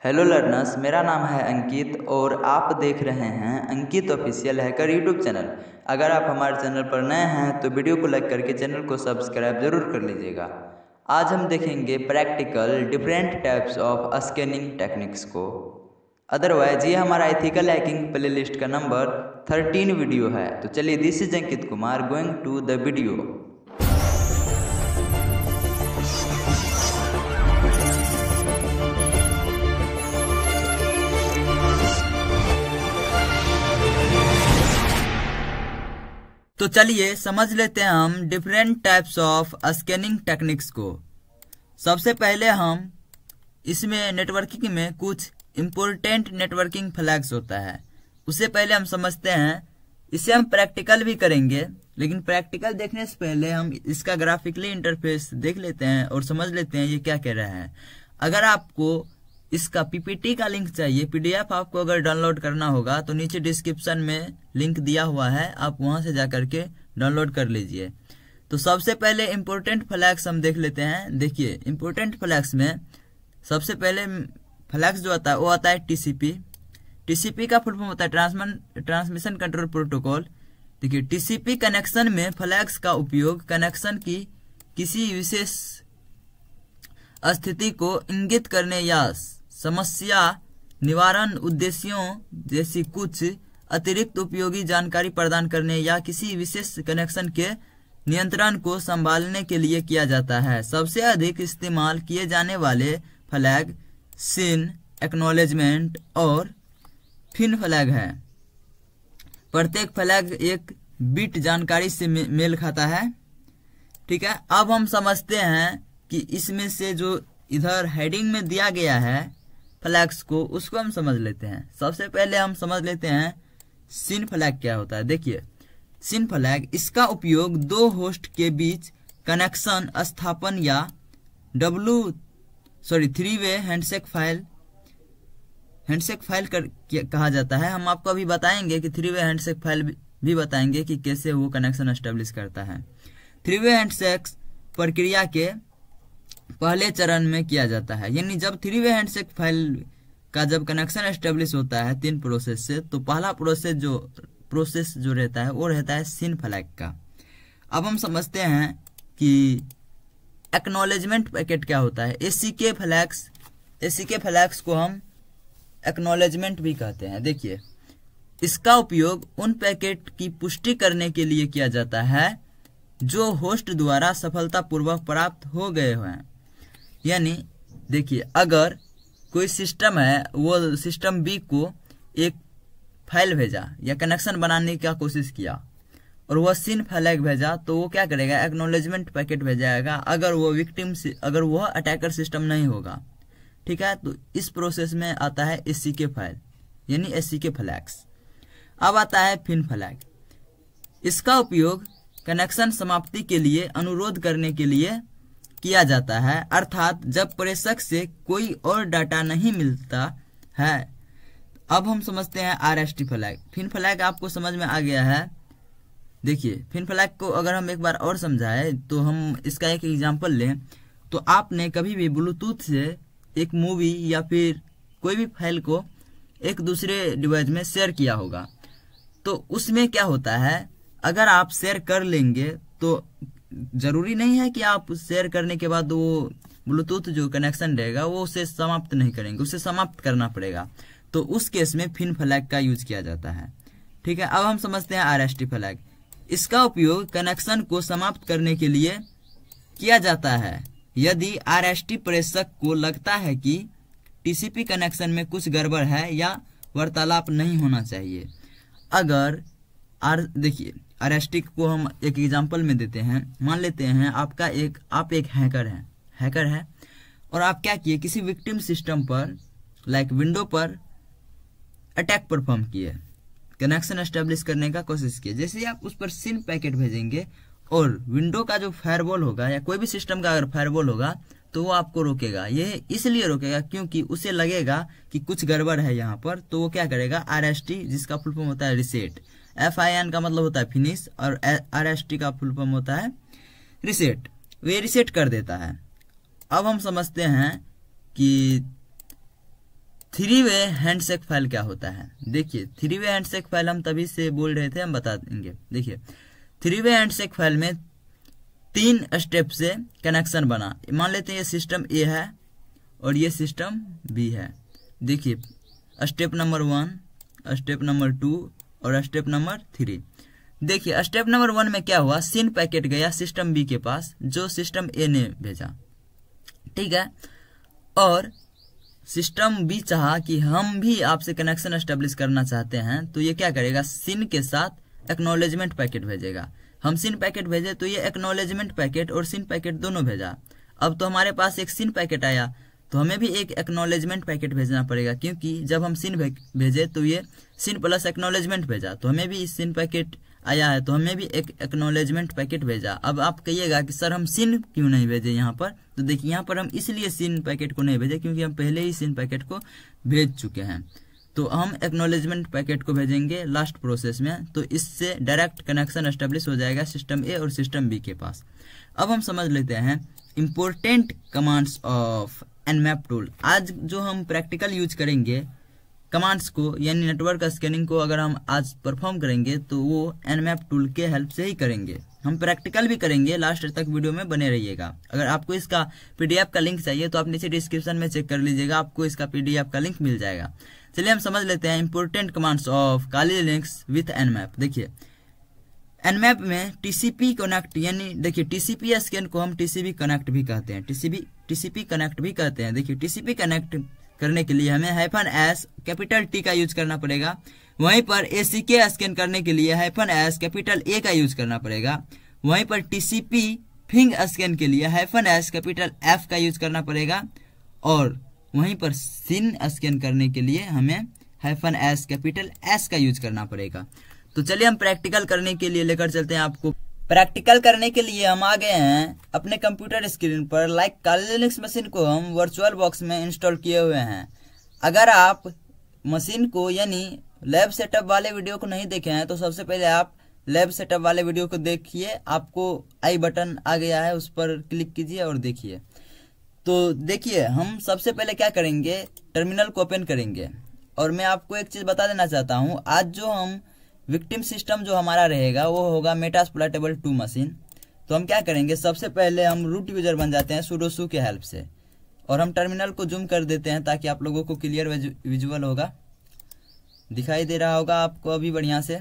Hello learners, मेरा नाम है अंकित और आप देख रहे हैं अंकित ऑफिशियल हैकर यूट्यूब चैनल। अगर आप हमारे चैनल पर नए हैं तो वीडियो को लाइक करके चैनल को सब्सक्राइब जरूर कर लीजिएगा। आज हम देखेंगे practical different types of scanning techniques को। अदरवाइज ये हमारा एथिकल हैकिंग प्लेलिस्ट का नंबर 13 वीडियो है। तो चलिए, this is Ankit Kumar going to the video. तो चलिए समझ लेते हैं हम different types of scanning techniques को। सबसे पहले हम इसमें नेटवर्किंग में कुछ इम्पोर्टेंट नेटवर्किंग फ्लैग्स होता है, उससे पहले हम समझते हैं। इसे हम प्रैक्टिकल भी करेंगे, लेकिन प्रैक्टिकल देखने से पहले हम इसका ग्राफिकली इंटरफेस देख लेते हैं और समझ लेते हैं ये क्या कह रहा है। अगर आपको इसका पीपीटी का लिंक चाहिए, पीडीएफ आपको अगर डाउनलोड करना होगा तो नीचे डिस्क्रिप्शन में लिंक दिया हुआ है, आप वहां से जाकर के डाउनलोड कर लीजिए। तो सबसे पहले इम्पोर्टेंट फ्लैग्स हम देख लेते हैं। देखिए, इम्पोर्टेंट फ्लैग्स में सबसे पहले फ्लैग्स जो आता है वो आता है टीसीपी। टीसीपी का फुल फॉर्म होता है ट्रांसमिशन कंट्रोल प्रोटोकॉल। देखिए, टीसीपी कनेक्शन में फ्लैग्स का उपयोग कनेक्शन की किसी विशेष स्थिति को इंगित करने या समस्या निवारण उद्देश्यों जैसी कुछ अतिरिक्त उपयोगी जानकारी प्रदान करने या किसी विशेष कनेक्शन के नियंत्रण को संभालने के लिए किया जाता है। सबसे अधिक इस्तेमाल किए जाने वाले फ्लैग सिन, एक्नॉलेजमेंट और फिन फ्लैग है। प्रत्येक फ्लैग एक बिट जानकारी से मेल खाता है। ठीक है, अब हम समझते हैं कि इसमें से जो इधर हेडिंग में दिया गया है फ्लैग्स को, उसको हम समझ लेते हैं। सबसे पहले हम समझ लेते हैं सिन फ्लैग क्या होता है। देखिए, सिन फ्लैग, इसका उपयोग दो होस्ट के बीच कनेक्शन स्थापन या थ्री वे हैंडशेक फाइल कहा जाता है। हम आपको अभी बताएंगे कि थ्री वे हैंडशेक फाइल भी बताएंगे कि कैसे वो कनेक्शन एस्टेब्लिश करता है। थ्री वे हैंडशेक प्रक्रिया के पहले चरण में किया जाता है, यानी जब थ्री वे हैंडशेक फाइल का जब कनेक्शन एस्टेब्लिश होता है तीन प्रोसेस से, तो पहला प्रोसेस जो रहता है वो रहता है सिन फ्लैग का। अब हम समझते हैं कि एक्नॉलेजमेंट पैकेट क्या होता है। एसीके फ्लैग्स को हम एक्नॉलेजमेंट भी कहते हैं। देखिए, इसका उपयोग उन पैकेट की पुष्टि करने के लिए किया जाता है जो होस्ट द्वारा सफलतापूर्वक प्राप्त हो गए हैं। यानी देखिए, अगर कोई सिस्टम है, वो सिस्टम बी को एक फाइल भेजा या कनेक्शन बनाने की कोशिश किया और वह सिन फ्लैग भेजा, तो वो क्या करेगा, एक्नॉलेजमेंट पैकेट भेजाएगा अगर वह अटैकर सिस्टम नहीं होगा। ठीक है, तो इस प्रोसेस में आता है एसीके फाइल, यानी एसीके फ्लैग्स। अब आता है फिन फ्लैग। इसका उपयोग कनेक्शन समाप्ति के लिए अनुरोध करने के लिए किया जाता है, अर्थात जब प्रेषक से कोई और डाटा नहीं मिलता है। अब हम समझते हैं आरएसटी फ्लैग। फिन फ्लैग आपको समझ में आ गया है। देखिए, फिन फ्लैग को अगर हम एक बार और समझाएं तो हम इसका एक एग्जांपल लें, तो आपने कभी भी ब्लूटूथ से एक मूवी या फिर कोई भी फाइल को एक दूसरे डिवाइस में शेयर किया होगा, तो उसमें क्या होता है, अगर आप शेयर कर लेंगे तो जरूरी नहीं है कि आप शेयर करने के बाद वो ब्लूटूथ जो कनेक्शन रहेगा वो उसे समाप्त नहीं करेंगे, उसे समाप्त करना पड़ेगा। तो उस केस में फिन फ्लैग का यूज किया जाता है। ठीक है, अब हम समझते हैं आरएसटी फ्लैग। इसका उपयोग कनेक्शन को समाप्त करने के लिए किया जाता है यदि आरएसटी प्रेषक को लगता है कि टीसीपी कनेक्शन में कुछ गड़बड़ है या वार्तालाप नहीं होना चाहिए। अगर देखिए, आरएसटी को हम एक एग्जांपल में देते हैं। मान लेते हैं आप एक हैकर है और आप क्या किए, किसी विक्टिम सिस्टम पर लाइक विंडो पर अटैक परफॉर्म किए, कनेक्शन एस्टेब्लिश करने का कोशिश किए। जैसे ही आप उस पर सिन पैकेट भेजेंगे और विंडो का जो फायरवॉल होगा या कोई भी सिस्टम का अगर फायरवॉल होगा तो वो आपको रोकेगा। ये इसलिए रोकेगा क्योंकि उसे लगेगा कि कुछ गड़बड़ है यहाँ पर, तो वो क्या करेगा, आरएसटी, जिसका फुल फॉर्म होता है रिसेट, FIN का मतलब होता है फिनिश और RST का फुल फॉर्म होता है रिसेट, वे रिसेट कर देता है। अब हम समझते हैं कि थ्री वे हैंडशेक फाइल क्या होता है। देखिए थ्री वे हैंडशेक फाइल हम तभी से बोल रहे थे, हम बता देंगे। देखिए थ्री वे हैंडशेक फाइल में 3 स्टेप से कनेक्शन बना। मान लेते हैं ये सिस्टम ए है और ये सिस्टम बी है। देखिए स्टेप नंबर 1, स्टेप नंबर 2 और स्टेप नंबर 3। देखिए स्टेप नंबर 1 में क्या हुआ, सिन पैकेट गया सिस्टम बी के पास जो सिस्टम ए ने भेजा, ठीक है। और सिस्टम बी चाहा कि हम भी आपसे कनेक्शन एस्टेब्लिश करना चाहते हैं, तो ये क्या करेगा, सिन के साथ एक्नॉलेजमेंट पैकेट भेजेगा। हम सिन पैकेट भेजे तो ये एक्नॉलेजमेंट पैकेट और सिन पैकेट दोनों भेजा। अब तो हमारे पास एक सिन पैकेट आया तो हमें भी एक एक्नॉलेजमेंट पैकेट भेजना पड़ेगा, क्योंकि जब हम सिन भेजे तो ये सिन प्लस एक्नॉलेजमेंट भेजा, तो हमें भी सिन पैकेट आया है तो हमें भी एक एक्नॉलेजमेंट पैकेट भेजा। अब आप कहिएगा कि सर हम सिन क्यों नहीं भेजे यहाँ पर, तो देखिए यहाँ पर हम इसलिए सिन पैकेट को नहीं भेजे क्योंकि हम पहले ही सिन पैकेट को भेज चुके हैं। तो हम एक्नॉलेजमेंट पैकेट को भेजेंगे लास्ट प्रोसेस में, तो इससे डायरेक्ट कनेक्शन एस्टेब्लिश हो जाएगा सिस्टम ए और सिस्टम बी के पास। अब हम समझ लेते हैं important commands of Nmap tool. आज जो हम प्रैक्टिकल यूज करेंगे कमांड्स को, यानी नेटवर्क स्कैनिंग को अगर हम आज परफॉर्म करेंगे तो वो एनमैप टूल के हेल्प से ही करेंगे। हम प्रैक्टिकल भी करेंगे, लास्ट तक वीडियो में बने रहिएगा। अगर आपको इसका पीडीएफ का लिंक चाहिए तो आप नीचे डिस्क्रिप्शन में चेक कर लीजिएगा, आपको इसका पीडीएफ का लिंक मिल जाएगा। चलिए हम समझ लेते हैं important commands of Kali Linux with Nmap. देखिए एनमैप में टीसीपी कनेक्ट, यानी देखिए टीसीपी स्कैन को हम टीसीपी कनेक्ट भी कहते हैं, टीसीपी कनेक्ट भी कहते हैं। देखिए टीसीपी कनेक्ट करने के लिए हमें -s कैपिटल टी का यूज करना पड़ेगा। वहीं पर एसीके स्कैन करने के लिए -s कैपिटल ए का यूज करना पड़ेगा। वहीं पर टीसीपी फिंग स्कैन के लिए -s कैपिटल एफ का यूज करना पड़ेगा। और वहीं पर सिन स्कैन करने के लिए हमें -s कैपिटल एस का यूज करना पड़ेगा। तो चलिए हम प्रैक्टिकल करने के लिए लेकर चलते हैं आपको। प्रैक्टिकल करने के लिए हम आ गए हैं अपने कंप्यूटर स्क्रीन पर। लाइक काली लिनक्स मशीन को हम वर्चुअल बॉक्स में इंस्टॉल किए हुए हैं। अगर आप मशीन को यानी लैब सेटअप वाले वीडियो को नहीं देखे हैं तो सबसे पहले आप लैब सेटअप वाले वीडियो को देखिए। आपको आई बटन आ गया है, उस पर क्लिक कीजिए और देखिए। तो देखिए हम सबसे पहले क्या करेंगे, टर्मिनल को ओपन करेंगे। और मैं आपको एक चीज बता देना चाहता हूँ, आज जो हम विक्टिम सिस्टम जो हमारा रहेगा वो होगा मेटास्प्लॉइटेबल 2 मशीन। तो हम क्या करेंगे, सबसे पहले हम रूट यूजर बन जाते हैं sudo su के हेल्प से। और हम टर्मिनल को जूम कर देते हैं ताकि आप लोगों को क्लियर विजुअल होगा, दिखाई दे रहा होगा आपको अभी बढ़िया से।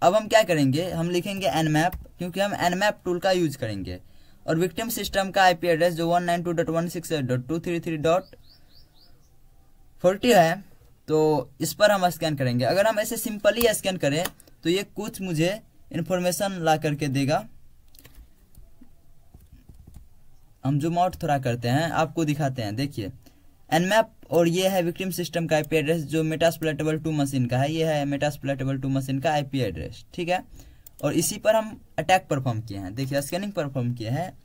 अब हम क्या करेंगे, हम लिखेंगे nmap, क्योंकि हम nmap टूल का यूज करेंगे। और विक्टिम सिस्टम का IP एड्रेस जो 192.168.233.40 है, तो इस पर हम स्कैन करेंगे। अगर हम ऐसे सिंपली स्कैन करें तो ये कुछ मुझे इन्फॉर्मेशन ला करके देगा। हम जूम आउट थोड़ा करते हैं, आपको दिखाते हैं। देखिए एनमैप, और ये है विक्टिम सिस्टम का IP एड्रेस जो मेटास्प्लॉइटेबल 2 मशीन का है। ये है मेटास्प्लॉइटेबल 2 मशीन का IP एड्रेस, ठीक है। और इसी पर हम अटैक परफॉर्म किए हैं, देखिए स्कैनिंग परफॉर्म किए हैं।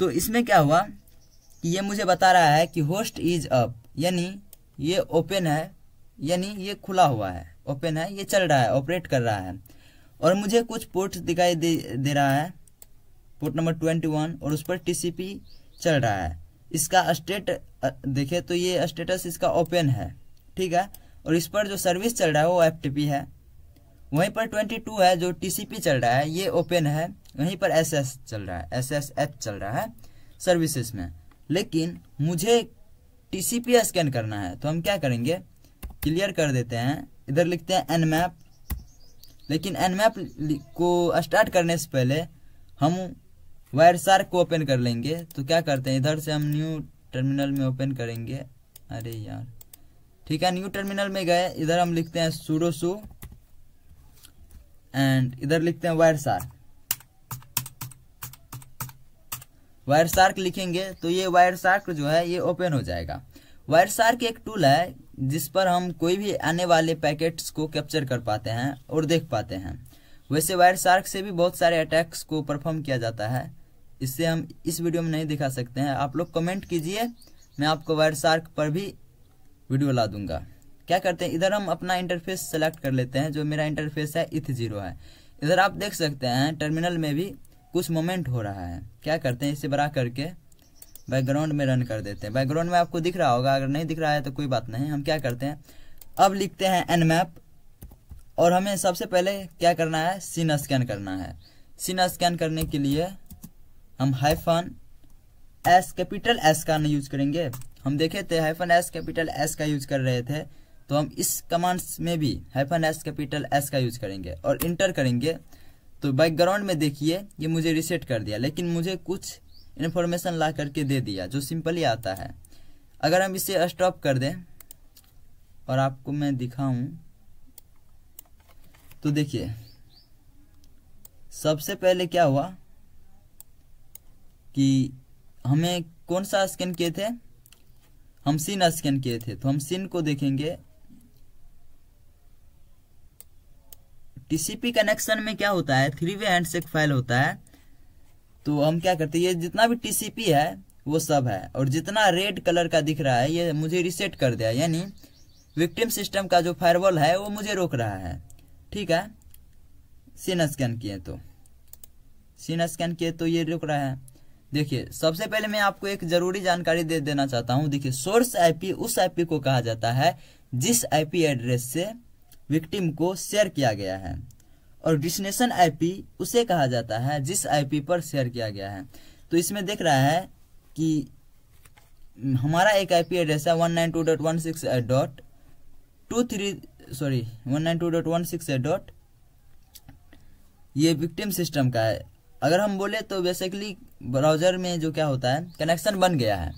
तो इसमें क्या हुआ कि ये मुझे बता रहा है कि होस्ट इज अप, यानी ये ओपन है, यानी ये खुला हुआ है, ओपन है, ये चल रहा है, ऑपरेट कर रहा है। और मुझे कुछ पोर्ट दिखाई दे रहा है, पोर्ट नंबर 21, और उस पर TCP चल रहा है। इसका स्टेट देखे तो ये स्टेटस इसका ओपन है, ठीक है। और इस पर जो सर्विस चल रहा है वो FTP है। वहीं पर 22 है जो TCP चल रहा है, ये ओपन है। वहीं पर SS चल रहा है, SSH चल रहा है सर्विसेज में। लेकिन मुझे TCP स्कैन करना है, तो हम क्या करेंगे, क्लियर कर देते हैं। इधर लिखते हैं nmap, लेकिन nmap को स्टार्ट करने से पहले हम वायरशार्क को ओपन कर लेंगे। तो क्या करते हैं, इधर से हम न्यू टर्मिनल में ओपन करेंगे। अरे यार, ठीक है, न्यू टर्मिनल में गए। इधर हम लिखते हैं sudo su एंड इधर लिखते हैं वायरशार्क लिखेंगे तो ये वायरशार्क जो है ये ओपन हो जाएगा। वायरशार्क एक टूल है जिस पर हम कोई भी आने वाले पैकेट्स को कैप्चर कर पाते हैं और देख पाते हैं। वैसे वायरशार्क से भी बहुत सारे अटैक्स को परफॉर्म किया जाता है, इससे हम इस वीडियो में नहीं दिखा सकते हैं। आप लोग कमेंट कीजिए, मैं आपको वायरशार्क पर भी वीडियो ला दूंगा। क्या करते हैं, इधर हम अपना इंटरफेस सेलेक्ट कर लेते हैं। जो मेरा इंटरफेस है ETH0 है। इधर आप देख सकते हैं टर्मिनल में भी कुछ मोमेंट हो रहा है। क्या करते हैं, इसे बड़ा करके बैकग्राउंड में रन कर देते हैं। बैकग्राउंड में आपको दिख रहा होगा, अगर नहीं दिख रहा है तो कोई बात नहीं। हम क्या करते हैं, अब लिखते हैं nmap, और हमें सबसे पहले क्या करना है, सीन स्कैन करना है। सीन स्कैन करने के लिए हम -s कैपिटल S का यूज करेंगे। हम देखे थे -s कैपिटल S का यूज कर रहे थे, तो हम इस कमांड्स में भी -s कैपिटल S का यूज करेंगे और इंटर करेंगे। तो बैकग्राउंड में देखिए ये मुझे रिसेट कर दिया, लेकिन मुझे कुछ इन्फॉर्मेशन ला करके दे दिया जो सिंपली आता है। अगर हम इसे स्टॉप कर दें और आपको मैं दिखाऊं तो देखिए सबसे पहले क्या हुआ कि हमें कौन सा स्कैन किए थे, हम सीन स्कैन किए थे। तो हम सीन को देखेंगे, टीसीपी कनेक्शन में क्या होता है, 3-वे हैंडशेक फाइल होता है। तो हम क्या करते हैं, ये जितना भी टीसीपी है वो सब है, और जितना रेड कलर का दिख रहा है ये मुझे रिसेट कर दिया, यानी विक्टिम सिस्टम का जो फायरवॉल है वो मुझे रोक रहा है। ठीक है, सीन स्कैन किए तो ये रोक रहा है। देखिए सबसे पहले मैं आपको एक जरूरी जानकारी दे देना चाहता हूं। देखिए सोर्स आईपी उस आईपी को कहा जाता है जिस आईपी एड्रेस से विक्टिम को शेयर किया गया है, और डेस्टिनेशन आईपी उसे कहा जाता है जिस आईपी पर शेयर किया गया है। तो इसमें देख रहा है कि हमारा एक आईपी एड्रेस है 192.168.23 ये विक्टिम सिस्टम का है। अगर हम बोले तो बेसिकली ब्राउजर में जो क्या होता है, कनेक्शन बन गया है,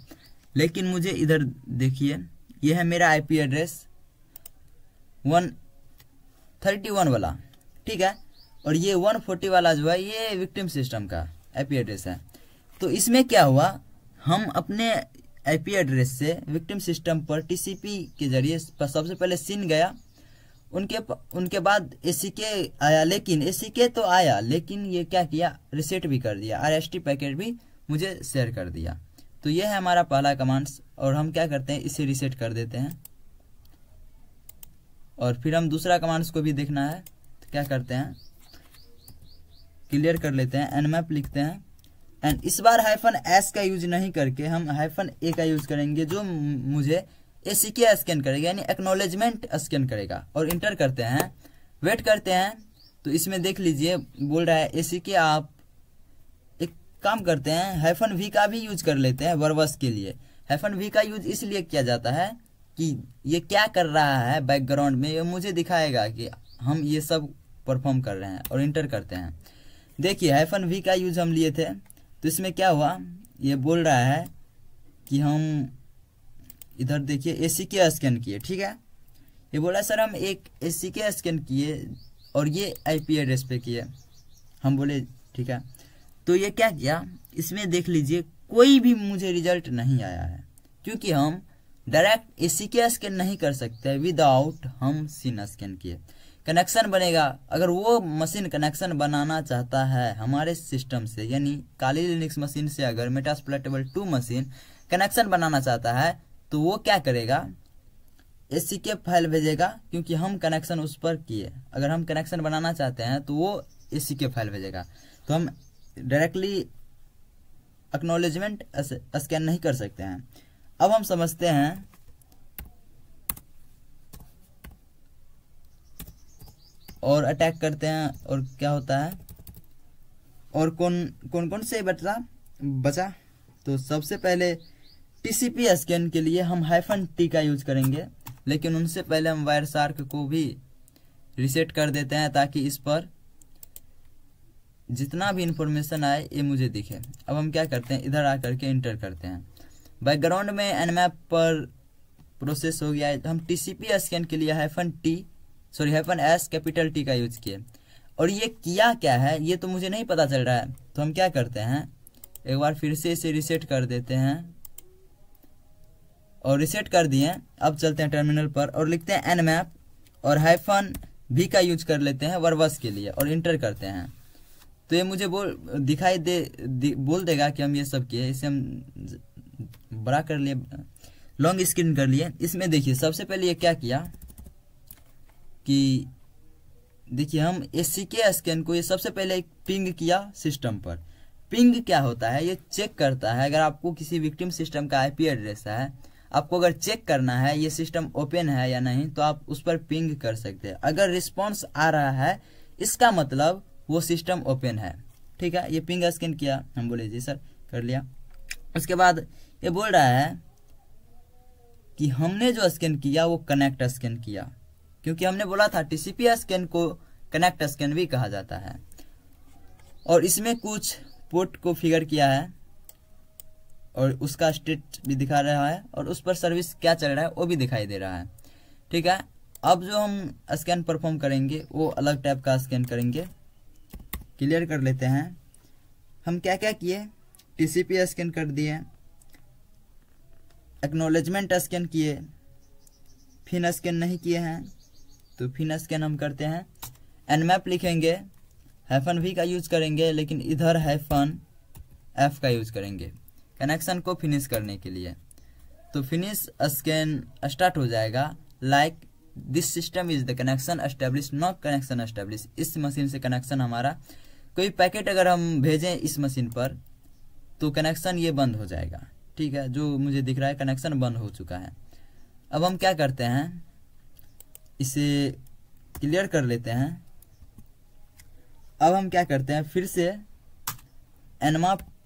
लेकिन मुझे इधर देखिए ये है मेरा आईपी एड्रेस 131 वाला, ठीक है, और ये 140 वाला जो है ये विक्टिम सिस्टम का आईपी एड्रेस है। तो इसमें क्या हुआ, हम अपने आईपी एड्रेस से विक्टिम सिस्टम पर टीसीपी के जरिए सबसे पहले सीन गया, उनके बाद एसीके आया, लेकिन एसीके तो आया लेकिन ये क्या किया, रिसेट भी कर दिया, आरएसटी पैकेट भी मुझे शेयर कर दिया। तो ये है हमारा पहला कमांड्स, और हम क्या करते हैं इसे रिसेट कर देते हैं। और फिर हम दूसरा कमांड्स को भी देखना है, तो क्या करते हैं, क्लियर कर लेते हैं, nmap लिखते हैं, एंड इस बार -s का यूज नहीं करके हम -a का यूज करेंगे, जो मुझे एसीके स्कैन करेगा, यानी एक्नॉलेजमेंट स्कैन करेगा, और इंटर करते हैं, वेट करते हैं। तो इसमें देख लीजिए बोल रहा है एसीके, आप एक काम करते हैं -v का भी यूज कर लेते हैं वर्बस के लिए। -v का यूज इसलिए किया जाता है कि ये क्या कर रहा है बैकग्राउंड में, ये मुझे दिखाएगा कि हम ये सब परफॉर्म कर रहे हैं, और इंटर करते हैं। देखिए -v का यूज हम लिए थे, तो इसमें क्या हुआ, ये बोल रहा है कि हम इधर देखिए एसीके स्कैन किए, ठीक है, ये बोला सर हम एक एसीके स्कैन किए और ये आईपी एड्रेस पे किए। हम बोले ठीक है, तो ये क्या किया, इसमें देख लीजिए कोई भी मुझे रिजल्ट नहीं आया है, क्योंकि हम डायरेक्ट एसीके स्कैन नहीं कर सकते विदाउट हम सीन स्कैन किए। कनेक्शन बनेगा, अगर वो मशीन कनेक्शन बनाना चाहता है हमारे सिस्टम से, यानी काली लिनक्स मशीन से अगर मेटास्प्लोइटेबल 2 मशीन कनेक्शन बनाना चाहता है तो वो क्या करेगा, एसीके फाइल भेजेगा, क्योंकि हम कनेक्शन उस पर किए। अगर हम कनेक्शन बनाना चाहते हैं तो वो एसीके फाइल भेजेगा, तो हम डायरेक्टली एक्नॉलेजमेंट स्कैन नहीं कर सकते हैं। अब हम समझते हैं, और अटैक करते हैं, और क्या होता है, और कौन से बचा। तो सबसे पहले टीसीपी स्कैन के लिए हम -t का यूज करेंगे, लेकिन उनसे पहले हम वायरशार्क को भी रिसेट कर देते हैं ताकि इस पर जितना भी इंफॉर्मेशन आए ये मुझे दिखे। अब हम क्या करते हैं, इधर आकर के इंटर करते हैं। बैकग्राउंड में nmap पर प्रोसेस हो गया है, हम टीसीपी स्कैन के लिए -s कैपिटल T का यूज किए, और ये किया क्या है ये तो मुझे नहीं पता चल रहा है। तो हम क्या करते हैं, एक बार फिर से इसे रिसेट कर देते हैं, और रिसेट कर दिए। अब चलते हैं टर्मिनल पर और लिखते हैं nmap और -v का यूज कर लेते हैं वर्बस के लिए, और इंटर करते हैं। तो ये मुझे बोल देगा कि हम ये सब किए। इसे हम बड़ा कर लिए, लॉन्ग स्क्रीन कर लिए। इसमें देखिए सबसे पहले ये क्या किया कि देखिए हम एसीके स्कैन को ये सबसे पहले पिंग किया सिस्टम पर, पिंग क्या होता है, ये चेक करता है। अगर आपको किसी विक्टिम सिस्टम का आईपी एड्रेस है, आपको अगर चेक करना है ये सिस्टम ओपन है या नहीं, तो आप उस पर पिंग कर सकते हैं। अगर रिस्पॉन्स आ रहा है इसका मतलब वो सिस्टम ओपन है। ठीक है, ये पिंग स्कैन किया, हम बोले जी सर कर लिया। उसके बाद ये बोल रहा है कि हमने जो स्कैन किया वो कनेक्ट स्कैन किया, क्योंकि हमने बोला था टीसीपी स्कैन को कनेक्ट स्कैन भी कहा जाता है। और इसमें कुछ पोर्ट को फिगर किया है और उसका स्टेट भी दिखा रहा है और उस पर सर्विस क्या चल रहा है वो भी दिखाई दे रहा है। ठीक है, अब जो हम स्कैन परफॉर्म करेंगे वो अलग टाइप का स्कैन करेंगे। क्लियर कर लेते हैं हम क्या क्या किए। टीसीपी स्कैन कर दिए, एक्नॉलेजमेंट स्कैन किए, फिन स्कैन नहीं किए हैं तो फिन स्कैन हम करते हैं। एनमैप लिखेंगे, हाइफन वी का यूज करेंगे, लेकिन इधर हाइफन एफ का यूज करेंगे कनेक्शन को फिनिश करने के लिए। तो फिनिश स्कैन स्टार्ट हो जाएगा। Like this system is the connection establish, not connection establish. इस मशीन से कनेक्शन हमारा, कोई पैकेट अगर हम भेजें इस मशीन पर तो कनेक्शन ये बंद हो जाएगा। ठीक है, जो मुझे दिख रहा है कनेक्शन बंद हो चुका है। अब हम क्या करते हैं, इसे क्लियर कर लेते हैं। अब हम क्या करते हैं, फिर से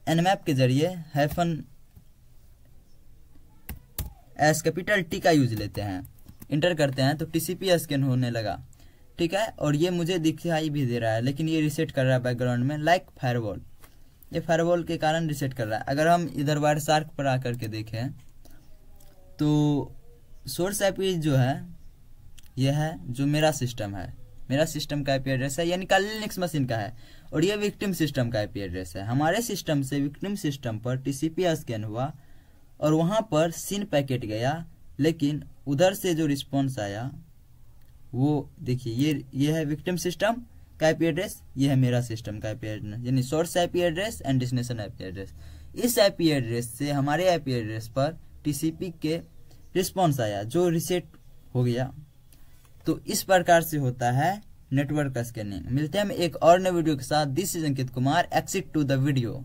एनमैप के जरिए हाइफन एस कैपिटल टी का यूज लेते हैं, इंटर करते हैं तो टीसीपी स्कैन होने लगा। ठीक है, और ये मुझे दिखाई भी दे रहा है, लेकिन ये रिसेट कर रहा है बैकग्राउंड में, लाइक फायरवॉल। ये फायरवॉल के कारण रिसेट कर रहा है। अगर हम इधर वायरशार्क पर आकर के देखें तो सोर्स आईपी जो है यह है जो मेरा सिस्टम है, मेरा सिस्टम का आईपी एड्रेस है, यानी लिनक्स मशीन का है। और ये विक्टिम सिस्टम का आईपी एड्रेस है। हमारे सिस्टम से विक्टिम सिस्टम पर टीसीपी स्कैन हुआ और वहां पर सिन पैकेट गया, लेकिन उधर से जो रिस्पॉन्स आया वो देखिए, ये है विक्टिम सिस्टम का आईपी एड्रेस, ये है मेरा सिस्टम का आईपी एड्रेस, यानी source IP address and destination IP address. इस आईपी एड्रेस से हमारे आईपी एड्रेस पर टीसीपी के रिस्पॉन्स आया जो रिसेट हो गया। तो इस प्रकार से होता है नेटवर्क स्कैनिंग। मिलते हैं हम एक और नए वीडियो के साथ। This is Ankit Kumar, exit to the video.